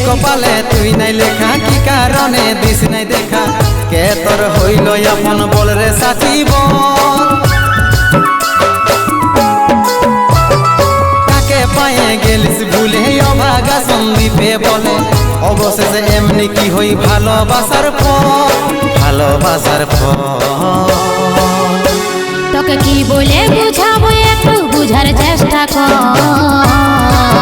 কপালে তুই নাই লেখা কি কারণে দিস নাই দেখা কে তোর হইল আপন বল রে সাচিব কাকে পায়ে গেলিস ভুলে অভাগা সন্দীপে বলে অবশেষে এমনি কি হই ভালোবাসার ফল ভালোবাসার ফল তোকে কি বলে বুঝাবো একটু বুঝার চেষ্টা কর